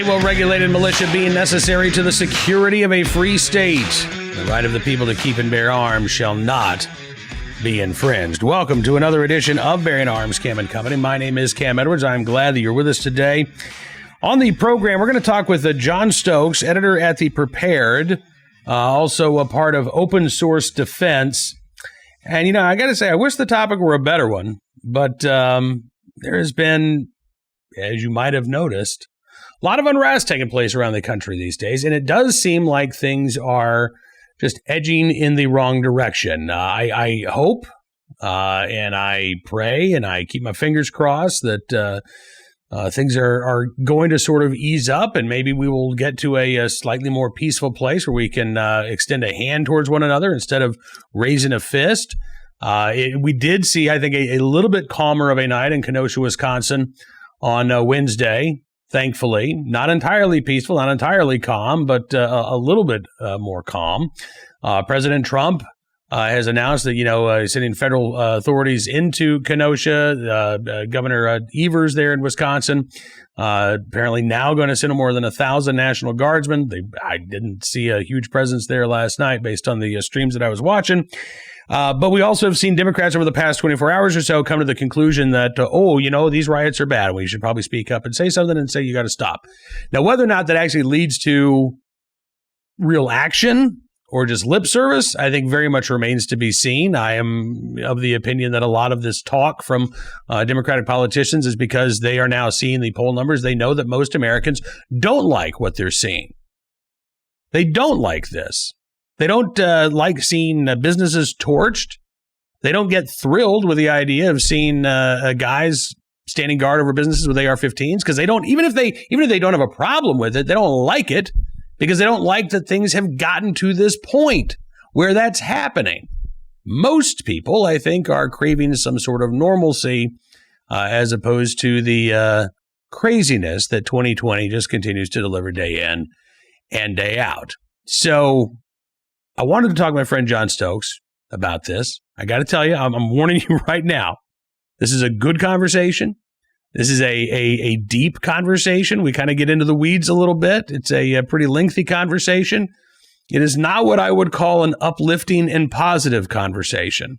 well-regulated militia being necessary to the security of a free state. The right of the people to keep and bear arms shall not be infringed. Welcome to another edition of Bearing Arms, Cam & Company. My name is Cam Edwards. I'm glad that you're with us today. On the program, we're going to talk with Jon Stokes, editor at The Prepared, also a part of Open Source Defense. And, I got to say, I wish the topic were a better one, but there has been, as you might have noticed, a lot of unrest taking place around the country these days, and it does seem like things are just edging in the wrong direction. I hope and I pray and I keep my fingers crossed that things are going to sort of ease up, and maybe we will get to a slightly more peaceful place where we can extend a hand towards one another instead of raising a fist. We did see, I think, a little bit calmer of a night in Kenosha, Wisconsin on Wednesday. Thankfully, not entirely peaceful, not entirely calm, but a little bit more calm. President Trump has announced that, he's sending federal authorities into Kenosha. Governor Evers there in Wisconsin, apparently now going to send more than 1,000 National Guardsmen. I didn't see a huge presence there last night based on the streams that I was watching. But we also have seen Democrats over the past 24 hours or so come to the conclusion that, these riots are bad. We should probably speak up and say something and say you got to stop. Now, whether or not that actually leads to real action or just lip service, I think very much remains to be seen. I am of the opinion that a lot of this talk from Democratic politicians is because they are now seeing the poll numbers. They know that most Americans don't like what they're seeing. They don't like this. They don't like seeing businesses torched. They don't get thrilled with the idea of seeing guys standing guard over businesses with AR-15s, because they don't, even if they don't have a problem with it, they don't like it because they don't like that things have gotten to this point where that's happening. Most people, I think, are craving some sort of normalcy as opposed to the craziness that 2020 just continues to deliver day in and day out. So I wanted to talk to my friend Jon Stokes about this. I got to tell you, I'm warning you right now. This is a good conversation. This is a deep conversation. We kind of get into the weeds a little bit. It's a pretty lengthy conversation. It is not what I would call an uplifting and positive conversation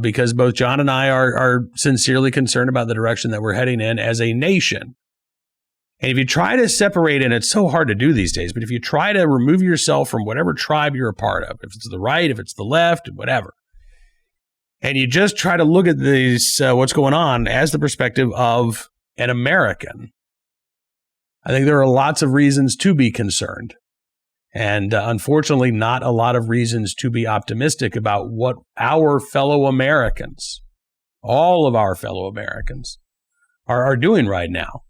because both Jon and I are sincerely concerned about the direction that we're heading in as a nation. And if you try to separate, and it's so hard to do these days, but if you try to remove yourself from whatever tribe you're a part of, if it's the right, if it's the left, whatever, and you just try to look at these, what's going on as the perspective of an American, I think there are lots of reasons to be concerned. And unfortunately, not a lot of reasons to be optimistic about what our fellow Americans, all of our fellow Americans, are doing right now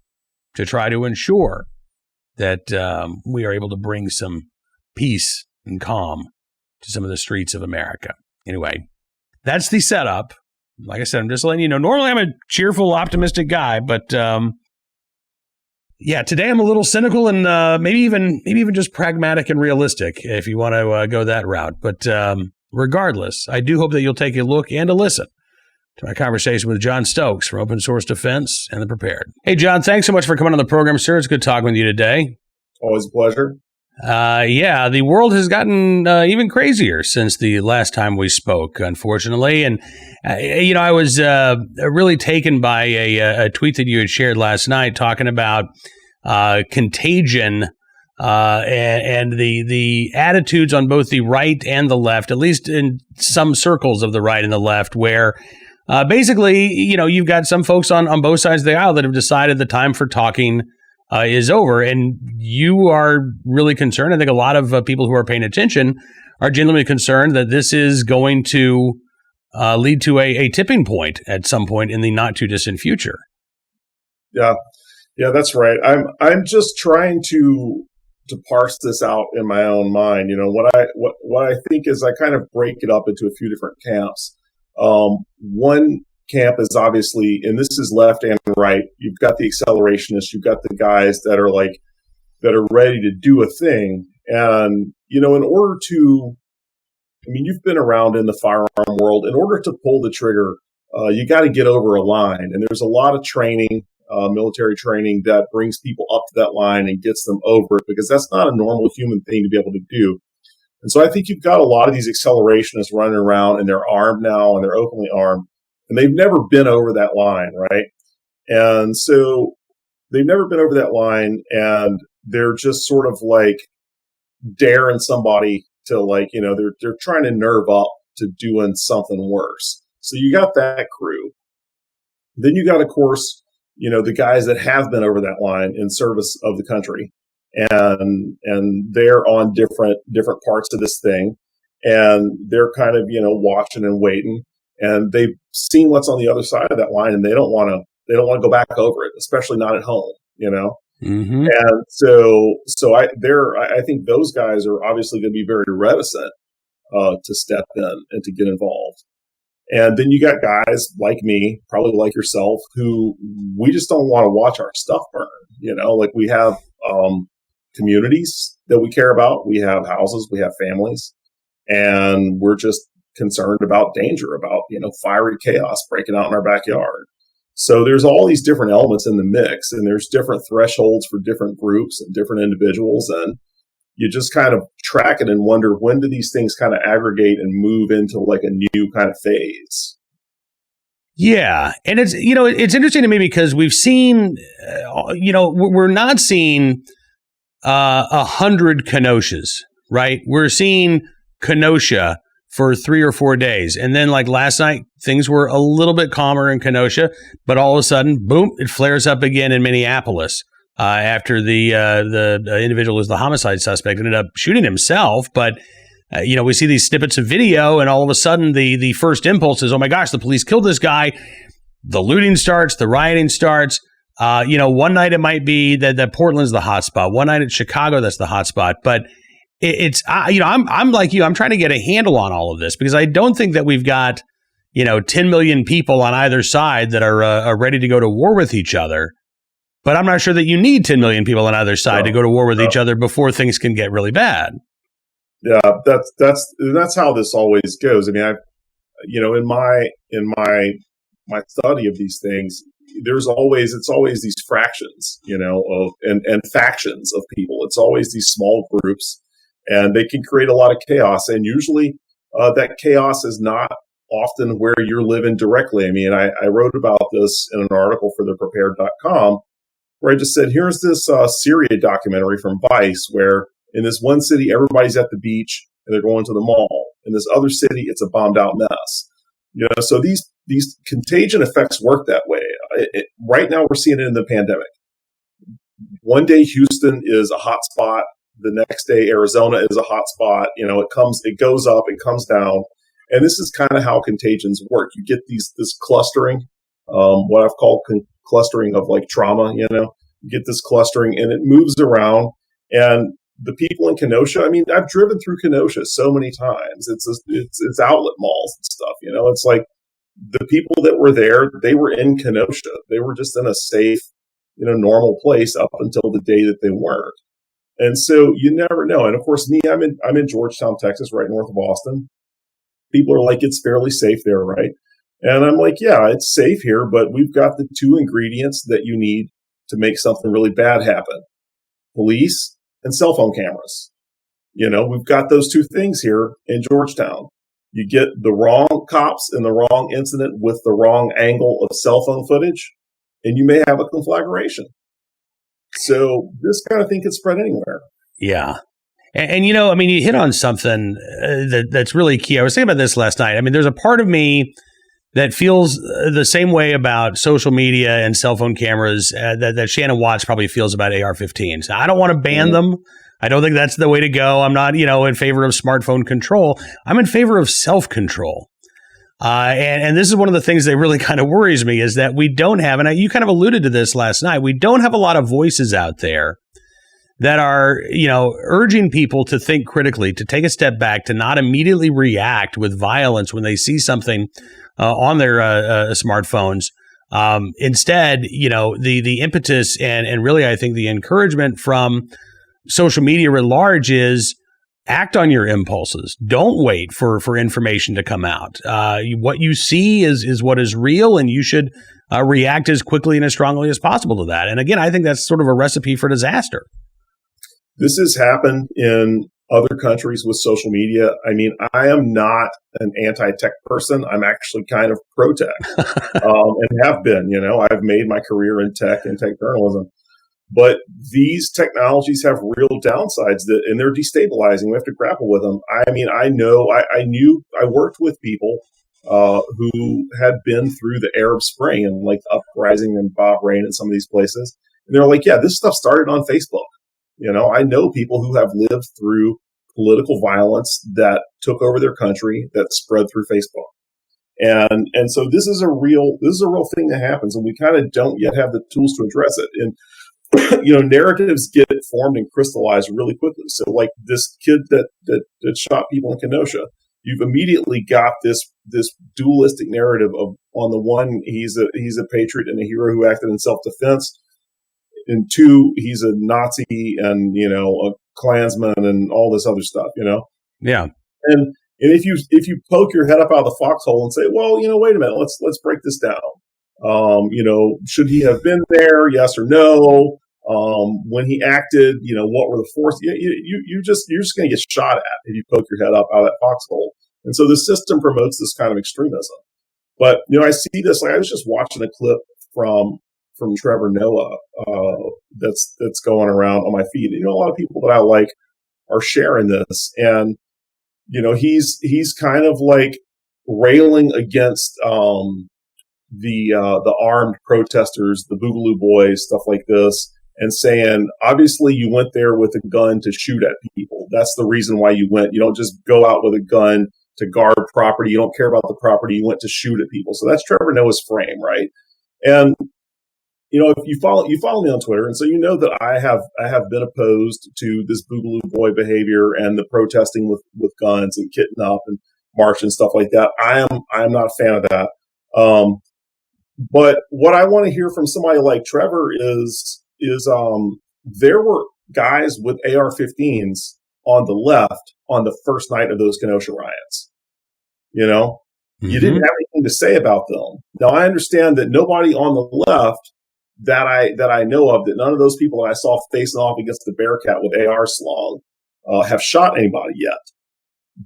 to try to ensure that we are able to bring some peace and calm to some of the streets of America. Anyway, that's the setup. Like I said, I'm just letting you know, normally I'm a cheerful, optimistic guy, but today I'm a little cynical and maybe even just pragmatic and realistic, if you want to go that route. But regardless, I do hope that you'll take a look and a listen to my conversation with Jon Stokes from Open Source Defense and The Prepared. Hey, Jon, thanks so much for coming on the program, sir. It's good talking with you today. Always a pleasure. The world has gotten even crazier since the last time we spoke, unfortunately. And, I was really taken by a tweet that you had shared last night talking about contagion and the attitudes on both the right and the left, at least in some circles of the right and the left, where basically, you've got some folks on both sides of the aisle that have decided the time for talking is over. And you are really concerned. I think a lot of people who are paying attention are genuinely concerned that this is going to lead to a tipping point at some point in the not too distant future. Yeah, that's right. I'm just trying to parse this out in my own mind. What I think is I kind of break it up into a few different camps. One camp is obviously, and this is left and right. You've got the accelerationists. You've got the guys that are ready to do a thing. And, in order to, you've been around in the firearm world. In order to pull the trigger, you got to get over a line. And there's a lot of training. military training that brings people up to that line and gets them over it, because that's not a normal human thing to be able to do. And so I think you've got a lot of these accelerationists running around, and they're armed now, and they're openly armed, and they've never been over that line, right? And so they've never been over that line, and they're just sort of like daring somebody to, like, they're trying to nerve up to doing something worse. So you got that crew. Then you got, of course, the guys that have been over that line in service of the country, and they're on different parts of this thing, and they're kind of, watching and waiting, and they've seen what's on the other side of that line, and they don't want to go back over it, especially not at home, Mm-hmm. And so I think those guys are obviously going to be very reticent to step in and to get involved. And then you got guys like me, probably like yourself, who we just don't want to watch our stuff burn. Like, we have communities that we care about. We have houses, we have families, and we're just concerned about danger, about, fiery chaos breaking out in our backyard. So there's all these different elements in the mix, and there's different thresholds for different groups and different individuals. And you just kind of track it and wonder, when do these things kind of aggregate and move into like a new kind of phase? Yeah. And it's interesting to me because we've seen, we're not seeing 100 Kenosha's, right? We're seeing Kenosha for 3 or 4 days. And then, like last night, things were a little bit calmer in Kenosha, but all of a sudden, boom, it flares up again in Minneapolis. After the individual who's the homicide suspect ended up shooting himself. But, we see these snippets of video, and all of a sudden the first impulse is, oh my gosh, the police killed this guy. The looting starts, the rioting starts. One night it might be that Portland's the hot spot. One night at Chicago, that's the hot spot. But I'm like you, I'm trying to get a handle on all of this, because I don't think that we've got, 10 million people on either side that are ready to go to war with each other. But I'm not sure that you need 10 million people on either side to go to war with each other before things can get really bad. Yeah, that's how this always goes. I mean, in my study of these things, it's always these fractions, and factions of people. It's always these small groups, and they can create a lot of chaos. And usually, that chaos is not often where you're living directly. I mean, I wrote about this in an article for theprepared.com, where I just said, here's this Syria documentary from Vice, where in this one city, everybody's at the beach and they're going to the mall. In this other city, it's a bombed out mess. So these contagion effects work that way. Right now, we're seeing it in the pandemic. One day, Houston is a hot spot. The next day, Arizona is a hot spot. It goes up, it comes down. And this is kind of how contagions work. You get this clustering, what I've called clustering of like trauma, you get this clustering, and it moves around. And the people in Kenosha, I mean, I've driven through Kenosha so many times. It's outlet malls and stuff, it's like the people that were there, they were in Kenosha. They were just in a safe, normal place up until the day that they weren't. And so you never know. And of course, me, I'm in Georgetown, Texas, right north of Austin. People are like, it's fairly safe there, right? And I'm like, yeah, it's safe here, but we've got the two ingredients that you need to make something really bad happen: police and cell phone cameras. We've got those two things here in Georgetown. You get the wrong cops in the wrong incident with the wrong angle of cell phone footage, and you may have a conflagration. So this kind of thing can spread anywhere. Yeah. And you hit on something that's really key. I was thinking about this last night. I mean, there's a part of me that feels the same way about social media and cell phone cameras that Shannon Watts probably feels about AR-15s. I don't want to ban them. I don't think that's the way to go. I'm not, in favor of smartphone control. I'm in favor of self-control. And this is one of the things that really kind of worries me, is that we don't have, and you kind of alluded to this last night, we don't have a lot of voices out there that are, urging people to think critically, to take a step back, to not immediately react with violence when they see something on their smartphones. Instead, the impetus and really, I think, the encouragement from social media at large is act on your impulses. Don't wait for information to come out. What you see is what is real, and you should react as quickly and as strongly as possible to that. And again, I think that's sort of a recipe for disaster. This has happened in other countries with social media. I mean, I am not an anti-tech person. I'm actually kind of pro-tech and have been. I've made my career in tech and tech journalism. But these technologies have real downsides and they're destabilizing. We have to grapple with them. I mean, I worked with people who had been through the Arab Spring and like the uprising in Bahrain and some of these places. And they're like, yeah, this stuff started on Facebook. I know people who have lived through political violence that took over their country that spread through Facebook. And so this is a real thing that happens, and we kind of don't yet have the tools to address it. And narratives get formed and crystallized really quickly. So like this kid that shot people in Kenosha, you've immediately got this dualistic narrative of, on the one, he's a patriot and a hero who acted in self-defense. And two, he's a Nazi and, a Klansman and all this other stuff, Yeah. And if you poke your head up out of the foxhole and say, well, wait a minute, let's break this down. Should he have been there? Yes or no? When he acted, what were the forces? You're just going to get shot at if you poke your head up out of that foxhole. And so the system promotes this kind of extremism. But, I see this, like I was just watching a clip from Trevor Noah, that's going around on my feed. A lot of people that I like are sharing this, and, he's kind of like railing against, the armed protesters, the Boogaloo Boys, stuff like this, and saying, obviously you went there with a gun to shoot at people. That's the reason why you went. You don't just go out with a gun to guard property. You don't care about the property. You went to shoot at people. So that's Trevor Noah's frame, right? And if you follow me on Twitter, and so that I have been opposed to this Boogaloo Boy behavior and the protesting with guns and kitting up and march and stuff like that. I am not a fan of that. But what I want to hear from somebody like Trevor is there were guys with AR-15s on the left on the first night of those Kenosha riots. You didn't have anything to say about them. Now I understand that nobody on the left that I know of, that none of those people that I saw facing off against the Bearcat with AR slung have shot anybody yet.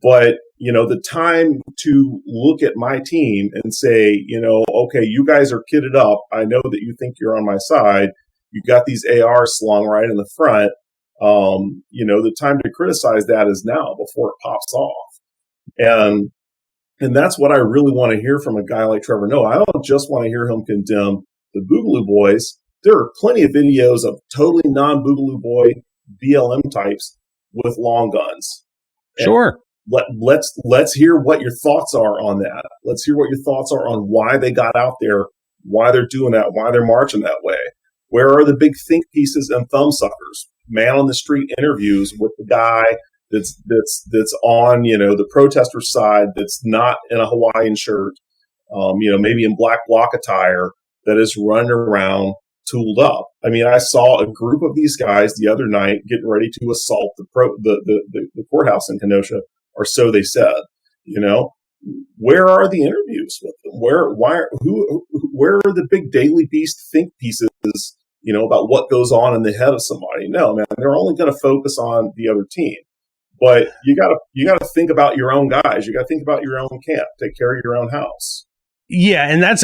But, the time to look at my team and say, okay, you guys are kitted up. I know that you think you're on my side. You got these AR slung right in the front. The time to criticize that is now, before it pops off. And that's what I really want to hear from a guy like Trevor Noah. I don't just want to hear him condemn the Boogaloo Boys. There are plenty of videos of totally non-Boogaloo Boy BLM types with long guns. Sure. Let's hear what your thoughts are on that. Let's hear what your thoughts are on why they got out there, why they're doing that, why they're marching that way. Where are the big think pieces and thumbsuckers? Man on the street interviews with the guy that's on, the protester side, that's not in a Hawaiian shirt, maybe in black bloc attire, that is running around tooled up. I mean, I saw a group of these guys the other night getting ready to assault the courthouse in Kenosha, or so they said. Where are the interviews with them? Where are the big Daily Beast think pieces, about what goes on in the head of somebody? No, man, they're only going to focus on the other team. But you gotta think about your own guys. You gotta think about your own camp. Take care of your own house. Yeah, and that's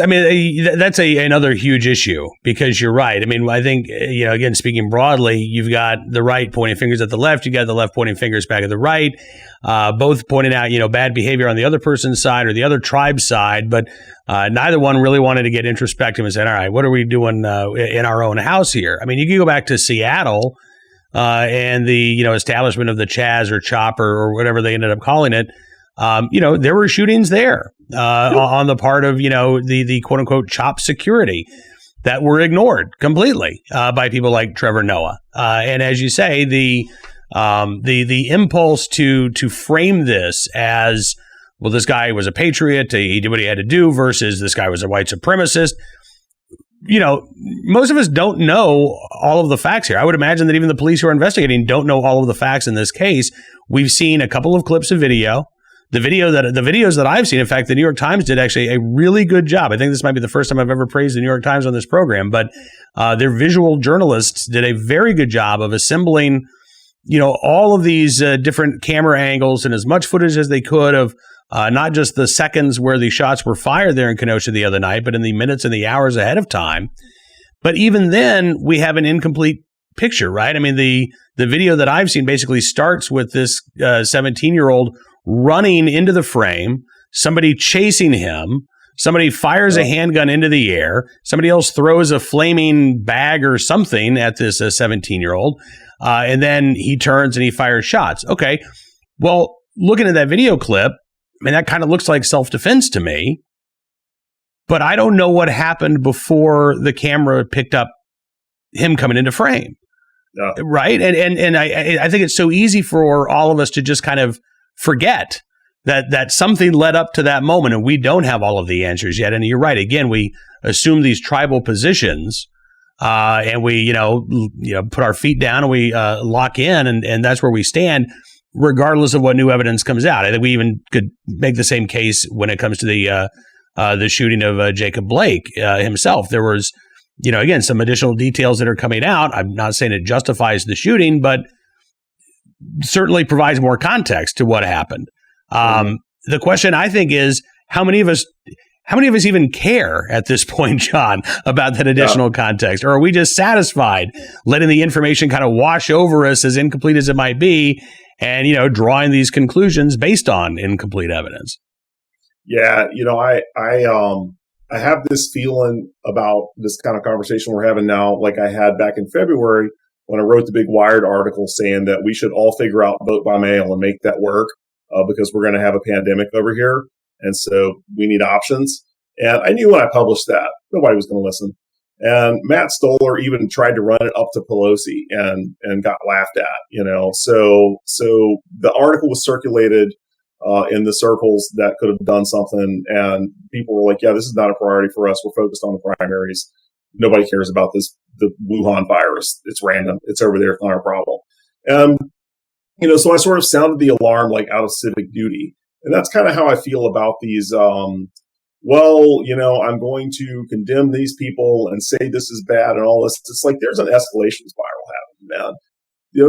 another huge issue, because you're right. I mean, I think, again, speaking broadly, you've got the right pointing fingers at the left, you got the left pointing fingers back at the right, both pointing out, bad behavior on the other person's side or the other tribe's side, but neither one really wanted to get introspective and said, all right, what are we doing in our own house here? I mean, you can go back to Seattle and the, establishment of the Chaz or Chopper or whatever they ended up calling it. There were shootings there on the part of, the quote unquote CHOP security that were ignored completely by people like Trevor Noah. And as you say, the impulse to frame this as, well, this guy was a patriot, he did what he had to do, versus this guy was a white supremacist. Most of us don't know all of the facts here. I would imagine that even the police who are investigating don't know all of the facts in this case. We've seen a couple of clips of video. the videos that I've seen, in fact, the New York Times did actually a really good job. I think this might be the first time I've ever praised the New York Times on this program, but their visual journalists did a very good job of assembling, all of these different camera angles and as much footage as they could of not just the seconds where the shots were fired there in Kenosha the other night, but in the minutes and the hours ahead of time. But even then, we have an incomplete picture, right? I mean, the video that I've seen basically starts with this 17-year-old running into the frame, somebody chasing him, somebody fires a handgun into the air, somebody else throws a flaming bag or something at this 17-year-old, and then he turns and he fires shots. Okay, well, looking at that video clip, I mean, that kind of looks like self-defense to me, but I don't know what happened before the camera picked up him coming into frame. Yeah. Right. And I think it's so easy for all of us to just kind of forget that something led up to that moment, and we don't have all of the answers yet. And you're right. Again, we assume these tribal positions, and we, put our feet down and we lock in, and that's where we stand, regardless of what new evidence comes out. I think we even could make the same case when it comes to the shooting of Jacob Blake himself. There was, again, some additional details that are coming out. I'm not saying it justifies the shooting, but certainly provides more context to what happened. The question, I think, is how many of us even care at this point, Jon, about that additional context? Or are we just satisfied letting the information kind of wash over us, as incomplete as it might be, and, drawing these conclusions based on incomplete evidence? Yeah, I have this feeling about this kind of conversation we're having now, like I had back in February when I wrote the big Wired article saying that we should all figure out vote by mail and make that work because we're going to have a pandemic over here. And so we need options. And I knew when I published that, nobody was going to listen. And Matt Stoller even tried to run it up to Pelosi and got laughed at, So the article was circulated in the circles that could have done something. And people were like, yeah, this is not a priority for us. We're focused on the primaries. Nobody cares about the Wuhan virus. It's random. It's over there. It's not our problem. So I sort of sounded the alarm like out of civic duty. And that's kind of how I feel about these, I'm going to condemn these people and say this is bad and all this. It's like there's an escalation spiral happening, man.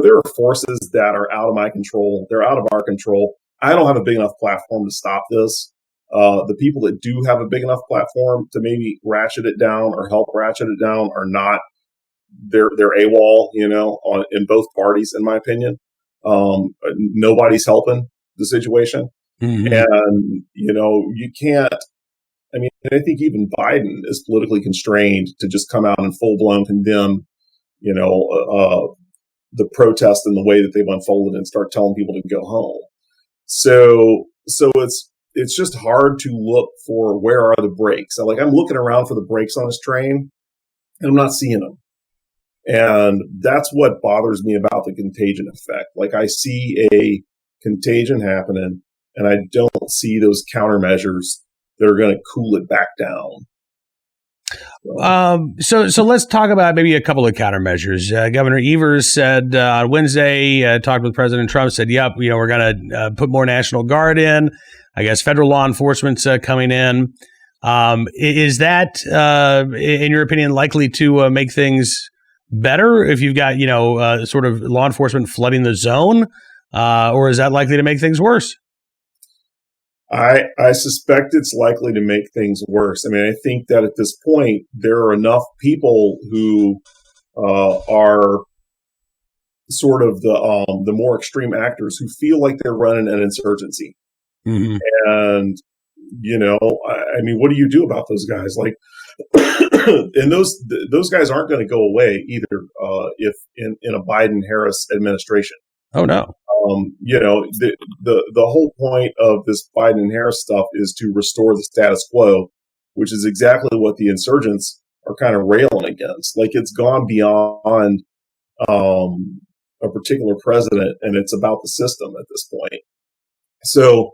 There are forces that are out of my control. They're out of our control. I don't have a big enough platform to stop this. The people that do have a big enough platform to maybe ratchet it down or help ratchet it down are not. They're AWOL, in both parties, in my opinion. Nobody's helping the situation. Mm-hmm. And, you can't. I mean, I think even Biden is politically constrained to just come out and full blown condemn, the protest and the way that they've unfolded and start telling people to go home. So it's just hard to look for where are the brakes. I'm looking around for the brakes on this train and I'm not seeing them. And that's what bothers me about the contagion effect. I see a contagion happening and I don't see those countermeasures that are going to cool it back down. So let's talk about maybe a couple of countermeasures. Governor Evers said on Wednesday, talked with President Trump, said, yep, we're going to put more National Guard in. I guess federal law enforcement's coming in. Is that, in your opinion, likely to make things better if you've got, sort of law enforcement flooding the zone? Or is that likely to make things worse? I suspect it's likely to make things worse. I mean, I think that at this point, there are enough people who are sort of the more extreme actors who feel like they're running an insurgency. Mm-hmm. And, I mean, what do you do about those guys? And those guys aren't going to go away either if in a Biden-Harris administration. Oh, no. The whole point of this Biden and Harris stuff is to restore the status quo, which is exactly what the insurgents are kind of railing against. It's gone beyond a particular president, and it's about the system at this point. So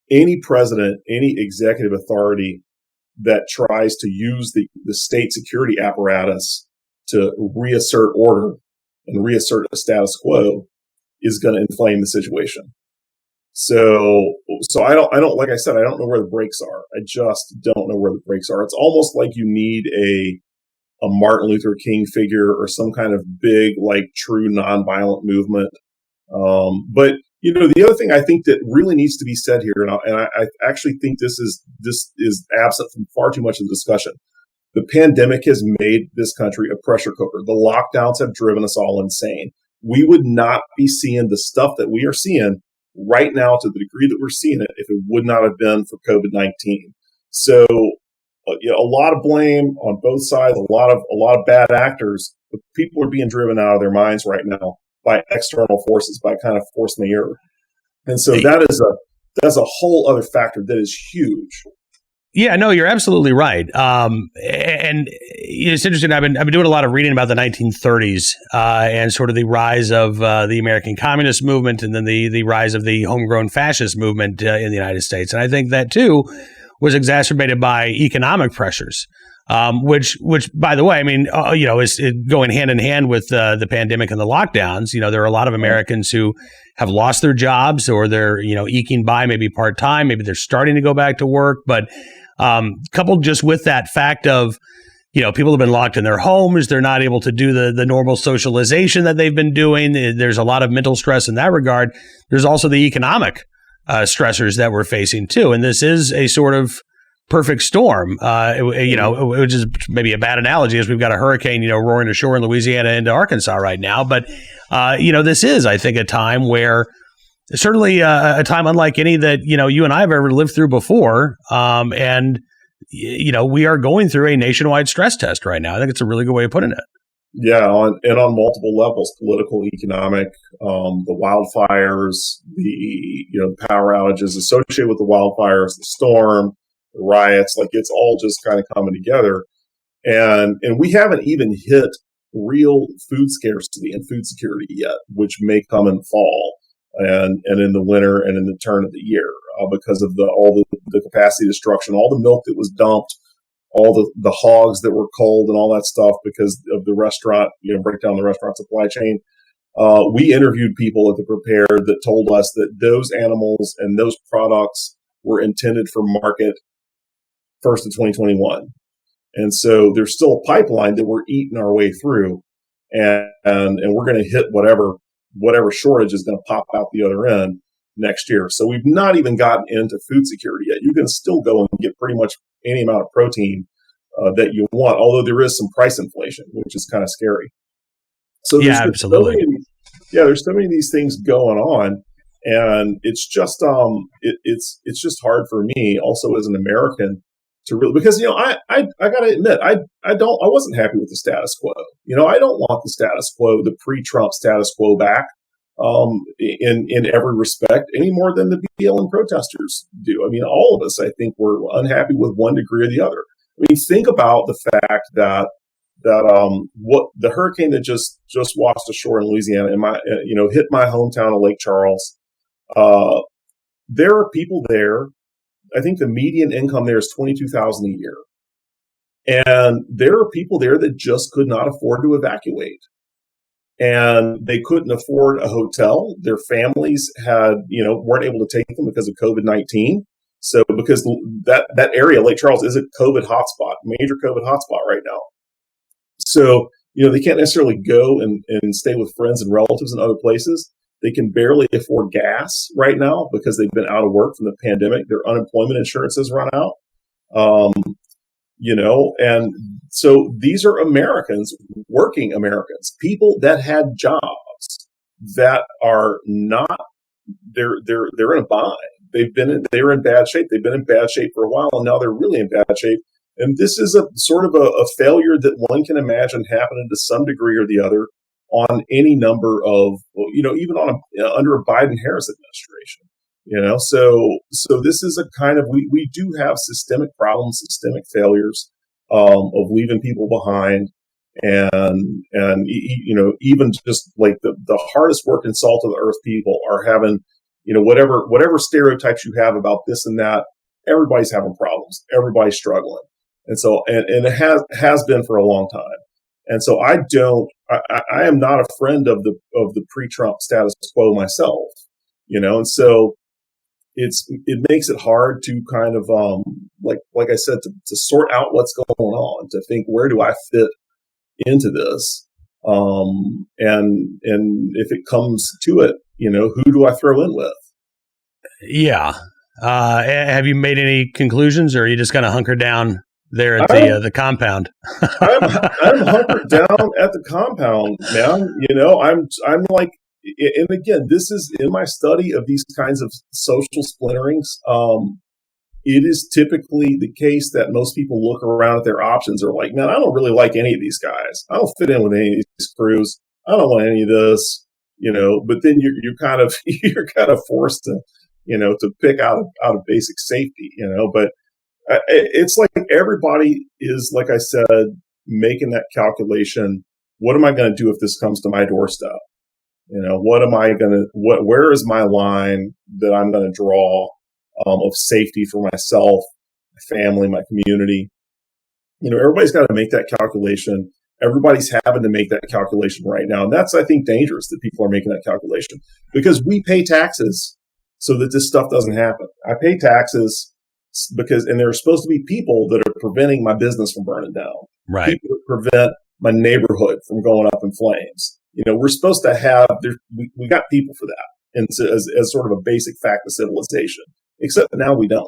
any president, any executive authority that tries to use the state security apparatus to reassert order and reassert a status quo is going to inflame the situation. So I don't, like I said, I don't know where the brakes are. I just don't know where the brakes are. It's almost like you need a Martin Luther King figure or some kind of big, like true nonviolent movement. But the other thing I think that really needs to be said here, and I actually think this is absent from far too much of the discussion. The pandemic has made this country a pressure cooker. The lockdowns have driven us all insane. We would not be seeing the stuff that we are seeing right now to the degree that we're seeing it if it would not have been for COVID-19. So, a lot of blame on both sides, a lot of bad actors, but people are being driven out of their minds right now by external forces, by kind of force majeure. And so that's a whole other factor that is huge. Yeah, no, you're absolutely right. And it's interesting. I've been doing a lot of reading about the 1930s and sort of the rise of the American Communist movement, and then the rise of the homegrown fascist movement in the United States. And I think that too was exacerbated by economic pressures, which by the way, I mean, is going hand in hand with the pandemic and the lockdowns. There are a lot of Americans who have lost their jobs, or they're eking by maybe part time, maybe they're starting to go back to work, but coupled just with that fact of, people have been locked in their homes. They're not able to do the normal socialization that they've been doing. There's a lot of mental stress in that regard. There's also the economic stressors that we're facing too. And this is a sort of perfect storm, which is maybe a bad analogy, as we've got a hurricane, roaring ashore in Louisiana into Arkansas right now. But, this is, I think, a time where certainly a time unlike any that, you and I have ever lived through before. And we are going through a nationwide stress test right now. I think it's a really good way of putting it. Yeah, on multiple levels: political, economic, the wildfires, the power outages associated with the wildfires, the storm, the riots. Like, it's all just kind of coming together, and we haven't even hit real food scarcity and food security yet, which may come in fall and in the winter and in the turn of the year because of all the capacity destruction, all the milk that was dumped, all the hogs that were cold and all that stuff because of the restaurant, breakdown the restaurant supply chain. We interviewed people at the Prepared that told us that those animals and those products were intended for market first of 2021. And so there's still a pipeline that we're eating our way through, and we're going to hit whatever shortage is going to pop out the other end next year. So we've not even gotten into food security yet. You can still go and get pretty much any amount of protein that you want, although there is some price inflation, which is kind of scary. So yeah, absolutely. There's so many of these things going on, and it's just it's just hard for me also as an American to really, because I got to admit I wasn't happy with the status quo. I don't want the status quo, the pre-Trump status quo back in every respect, any more than the BLM protesters do. I mean, all of us, I think, were unhappy with one degree or the other. I mean, think about the fact that what the hurricane that just washed ashore in Louisiana and hit my hometown of Lake Charles. There are people there. I think the median income there is $22,000 a year, and there are people there that just could not afford to evacuate, and they couldn't afford a hotel. Their families weren't able to take them because of COVID-19. So because that area, Lake Charles, is a COVID hotspot, major COVID hotspot right now. So, they can't necessarily go and stay with friends and relatives in other places. They can barely afford gas right now because they've been out of work from the pandemic. Their unemployment insurance has run out. And so these are Americans, working Americans, people that had jobs that are not, they're in a bind. They're in bad shape. They've been in bad shape for a while, and now they're really in bad shape. And this is a sort of a failure that one can imagine happening to some degree or the other on any number of, even under a Biden-Harris administration. So this is a kind of, we do have systemic problems, systemic failures of leaving people behind, and even just like the hardest working salt of the earth people are having, whatever stereotypes you have about this and that, everybody's having problems, everybody's struggling. And so, and it has been for a long time. And so I am not a friend of the pre-Trump status quo myself, and so it makes it hard to kind of like I said to sort out what's going on, to think, where do I fit into this, and if it comes to it, who do I throw in with? Yeah. Have you made any conclusions, or are you just kind of hunkered down there at the compound? I'm hunkered down at the compound, man. I'm like, and again, this is in my study of these kinds of social splinterings. It is typically the case that most people look around at their options, are like, man, I don't really like any of these guys. I don't fit in with any of these crews. I don't want any of this, but then you're kind of forced to, to pick out of basic safety, but it's like everybody is, like I said, making that calculation. What am I going to do if this comes to my doorstep? Where is my line that I'm going to draw of safety for myself, my family, my community? Everybody's got to make that calculation. Everybody's having to make that calculation right now. And that's, I think, dangerous that people are making that calculation, because we pay taxes so that this stuff doesn't happen. I pay taxes and there are supposed to be people that are preventing my business from burning down. Right. People that prevent my neighborhood from going up in flames. We're supposed to have, we got people for that. And so as sort of a basic fact of civilization, except now we don't.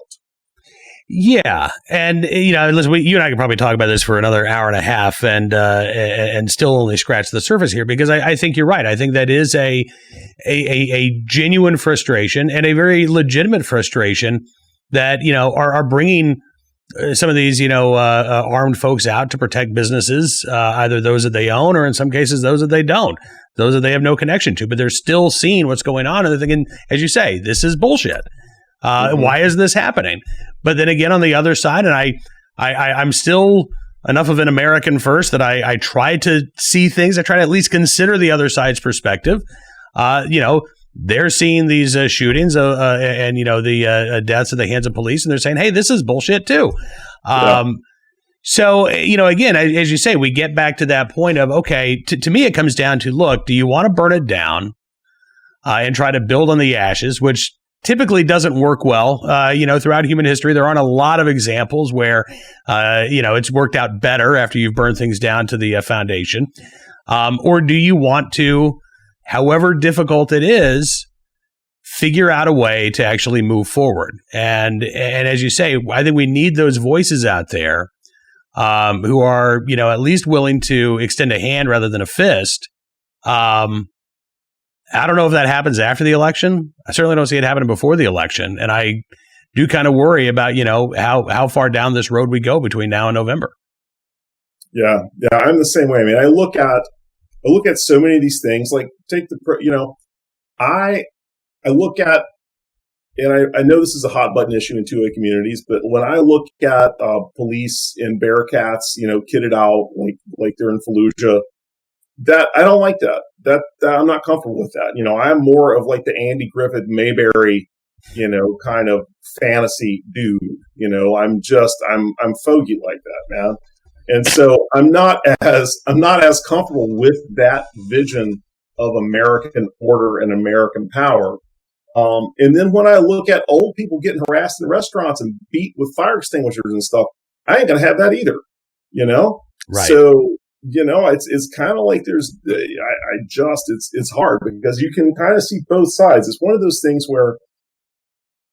Yeah. And, listen, you and I could probably talk about this for another hour and a half and still only scratch the surface here, because I think you're right. I think that is a genuine frustration, and a very legitimate frustration that, are bringing some of these, armed folks out to protect businesses, either those that they own, or in some cases, those that they don't, those that they have no connection to, but they're still seeing what's going on. And they're thinking, as you say, this is bullshit. Why is this happening? But then again, on the other side, and I'm still enough of an American first that I try to see things. I try to at least consider the other side's perspective. They're seeing these shootings and the deaths at the hands of police, and they're saying, hey, this is bullshit too. So, again, as you say, we get back to that point of, okay, to me, it comes down to, look, do you want to burn it down and try to build on the ashes, which typically doesn't work well. Throughout human history, there aren't a lot of examples where, it's worked out better after you've burned things down to the foundation. Or do you want to, however difficult it is, figure out a way to actually move forward? And as you say, I think we need those voices out there who are, at least willing to extend a hand rather than a fist. I don't know if that happens after the election. I certainly don't see it happening before the election. And I do kind of worry about, how far down this road we go between now and November. Yeah, I'm the same way. I mean, I look at so many of these things, like take I look at, and I know this is a hot button issue in 2A communities, but when I look at police in Bearcats, kitted out like they're in Fallujah, that I don't like that. That I'm not comfortable with that. I'm more of like the Andy Griffith Mayberry, kind of fantasy dude. I'm fogey like that, man. And so I'm not as comfortable with that vision of American order and American power. And then when I look at old people getting harassed in restaurants and beat with fire extinguishers and stuff, I ain't gonna have that either. Right. So it's kind of like it's hard because you can kind of see both sides. It's one of those things where,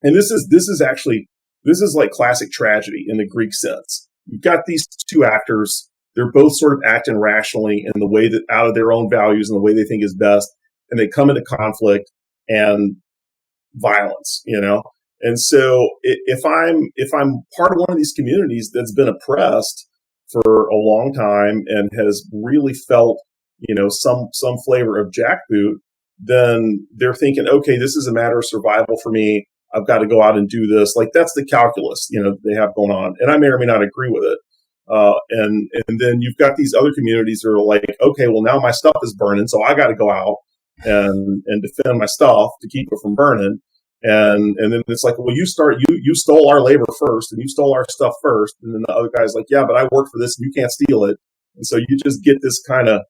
and this is like classic tragedy in the Greek sense. You've got these two actors. They're both sort of acting rationally in the way that out of their own values and the way they think is best. And they come into conflict and violence, And so if I'm part of one of these communities that's been oppressed for a long time and has really felt, some flavor of jackboot, then they're thinking, okay, this is a matter of survival for me. I've got to go out and do this. Like that's the calculus, they have going on. And I may or may not agree with it. And then you've got these other communities that are like, okay, well now my stuff is burning. So I got to go out and defend my stuff to keep it from burning. And then it's like, well, you stole our labor first and you stole our stuff first. And then the other guy's like, yeah, but I worked for this and you can't steal it. And so you just get this kind of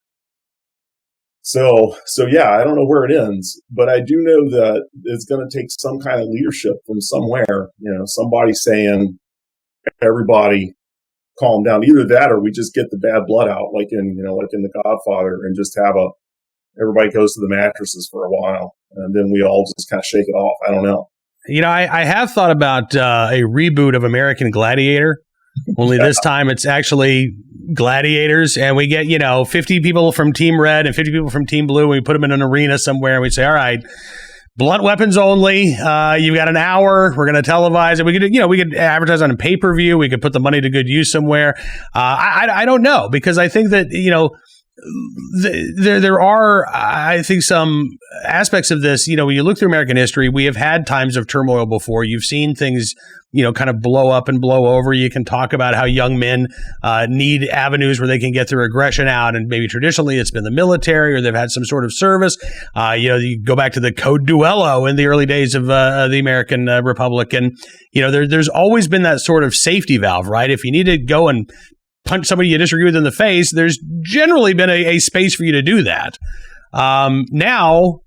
So yeah, I don't know where it ends, but I do know that it's going to take some kind of leadership from somewhere. Somebody saying, "Everybody, calm down." Either that, or we just get the bad blood out, like in The Godfather, and just have everybody goes to the mattresses for a while, and then we all just kind of shake it off. I don't know. I have thought about a reboot of American Gladiator, only this time it's actually Gladiators, and we get 50 people from Team Red and 50 people from Team Blue, and we put them in an arena somewhere, and we say, all right, blunt weapons only. You've got an hour. We're going to televise it. We could advertise on a pay-per-view. We could put the money to good use somewhere. I don't know, because I think that there are, I think, some aspects of this. When you look through American history, we have had times of turmoil before. You've seen things, kind of blow up and blow over. You can talk about how young men need avenues where they can get their aggression out, and maybe traditionally it's been the military or they've had some sort of service. You go back to the Code Duello in the early days of the American Republic, and there's always been that sort of safety valve, right? If you need to go and punch somebody you disagree with in the face, there's generally been a space for you to do that. Now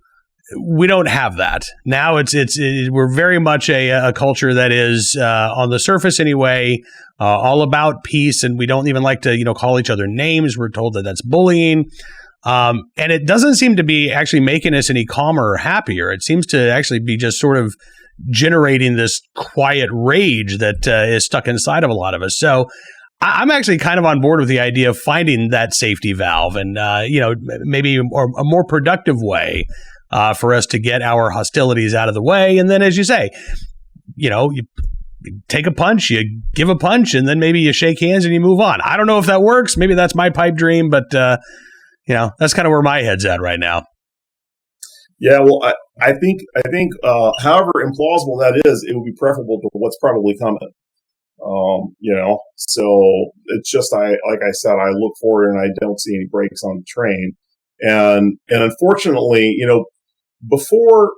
we don't have that. Now we're very much a culture that is on the surface anyway, all about peace, and we don't even like to call each other names. We're told that that's bullying, and it doesn't seem to be actually making us any calmer or happier. It seems to actually be just sort of generating this quiet rage that is stuck inside of a lot of us. So I'm actually kind of on board with the idea of finding that safety valve, and maybe a more productive way for us to get our hostilities out of the way. And then, as you say, you take a punch, you give a punch, and then maybe you shake hands and you move on. I don't know if that works. Maybe that's my pipe dream, but that's kind of where my head's at right now. Yeah, well, I think, however implausible that is, it would be preferable to what's probably coming. So it's just, like I said, I look forward and I don't see any breaks on the train. And unfortunately, before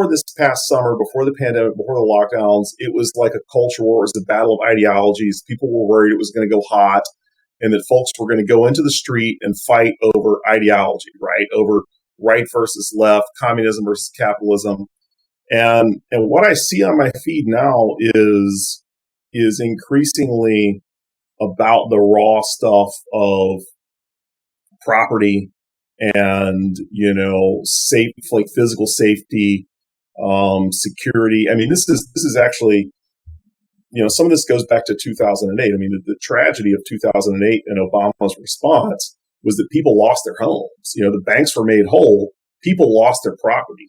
this past summer, before the pandemic, before the lockdowns, it was like a culture war. It was a battle of ideologies. People were worried it was going to go hot, and that folks were going to go into the street and fight over ideology, right? Over right versus left, communism versus capitalism. And what I see on my feed now is increasingly about the raw stuff of property and, safe, like physical safety, security. I mean, this is actually, some of this goes back to 2008. I mean, the tragedy of 2008 and Obama's response was that people lost their homes. The banks were made whole. People lost their property.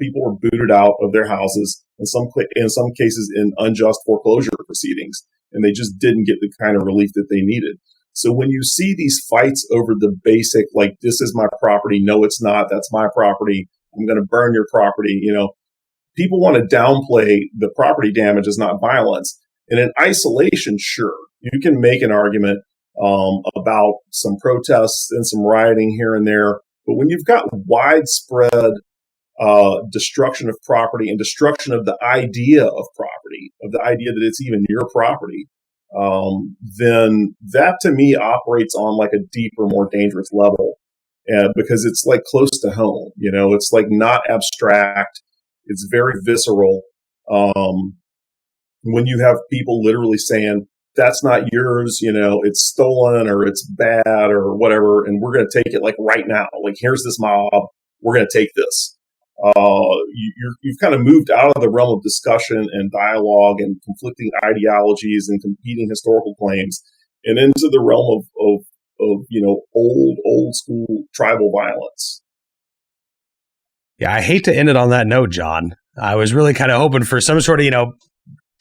People were booted out of their houses, in some cases in unjust foreclosure proceedings, and they just didn't get the kind of relief that they needed. So when you see these fights over the basic, like, this is my property, no, it's not, that's my property, I'm going to burn your property, people want to downplay the property damage as not violence. And in isolation, sure, you can make an argument about some protests and some rioting here and there. But when you've got widespread destruction of property and destruction of the idea of property, of the idea that it's even your property, then that to me operates on like a deeper, more dangerous level, because it's like close to home. It's like not abstract. It's very visceral. When you have people literally saying, that's not yours, it's stolen or it's bad or whatever, and we're going to take it like right now. Like, here's this mob, we're going to take this. You've kind of moved out of the realm of discussion and dialogue and conflicting ideologies and competing historical claims, and into the realm of old school tribal violence. Yeah, I hate to end it on that note, John. I was really kind of hoping for some sort of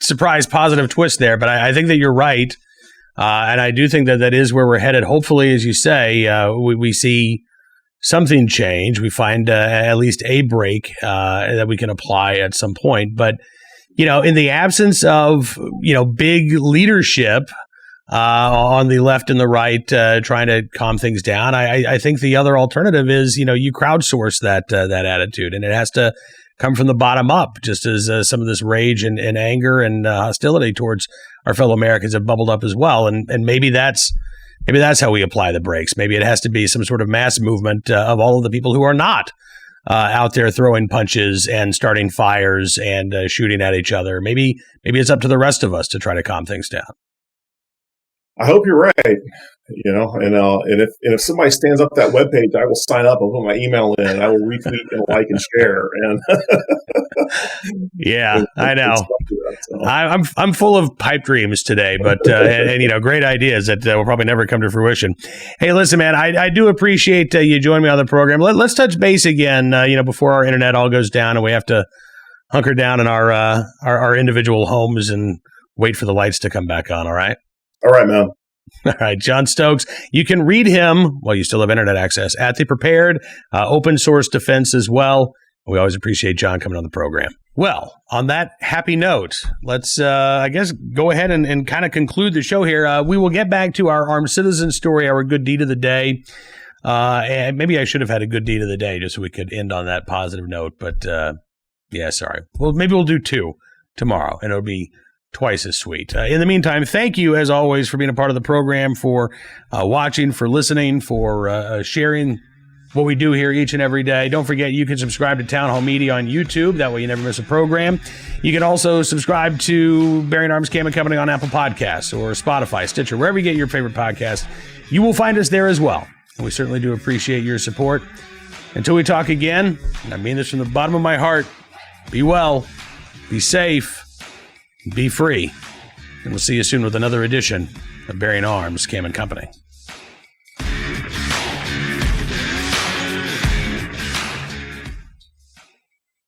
surprise positive twist there, but I think that you're right, and I do think that is where we're headed. Hopefully, as you say, we see something change. We find at least a break that we can apply at some point. But, in the absence of, big leadership on the left and the right trying to calm things down, I think the other alternative is, you crowdsource that attitude, and it has to come from the bottom up, just as some of this rage and anger and hostility towards our fellow Americans have bubbled up as well. And maybe that's maybe that's how we apply the brakes. Maybe it has to be some sort of mass movement of all of the people who are not out there throwing punches and starting fires and shooting at each other. Maybe it's up to the rest of us to try to calm things down. I hope you're right. And if somebody stands up that webpage, I will sign up and put my email in, and I will retweet and like and share. And yeah, I know. I'm full of pipe dreams today, but and great ideas that will probably never come to fruition. Hey, listen, man, I do appreciate you joining me on the program. Let's touch base again. Before our internet all goes down and we have to hunker down in our individual homes and wait for the lights to come back on. All right. All right, man. All right, Jon Stokes. You can read him while you still have internet access at the Prepared open source defense as well. We always appreciate Jon coming on the program. Well, on that happy note, let's, go ahead and kind of conclude the show here. We will get back to our armed citizen story, our good deed of the day. And maybe I should have had a good deed of the day just so we could end on that positive note. But sorry. Well, maybe we'll do 2 tomorrow, and it'll be twice as sweet. In the meantime, thank you, as always, for being a part of the program, for watching, for listening, for sharing what we do here each and every day. Don't forget, you can subscribe to Town Hall Media on YouTube. That way you never miss a program. You can also subscribe to Bearing Arms Cam and Company on Apple Podcasts or Spotify, Stitcher, wherever you get your favorite podcast. You will find us there as well. And we certainly do appreciate your support. Until we talk again, and I mean this from the bottom of my heart, be well, be safe, be free. And we'll see you soon with another edition of Bearing Arms Cam and Company.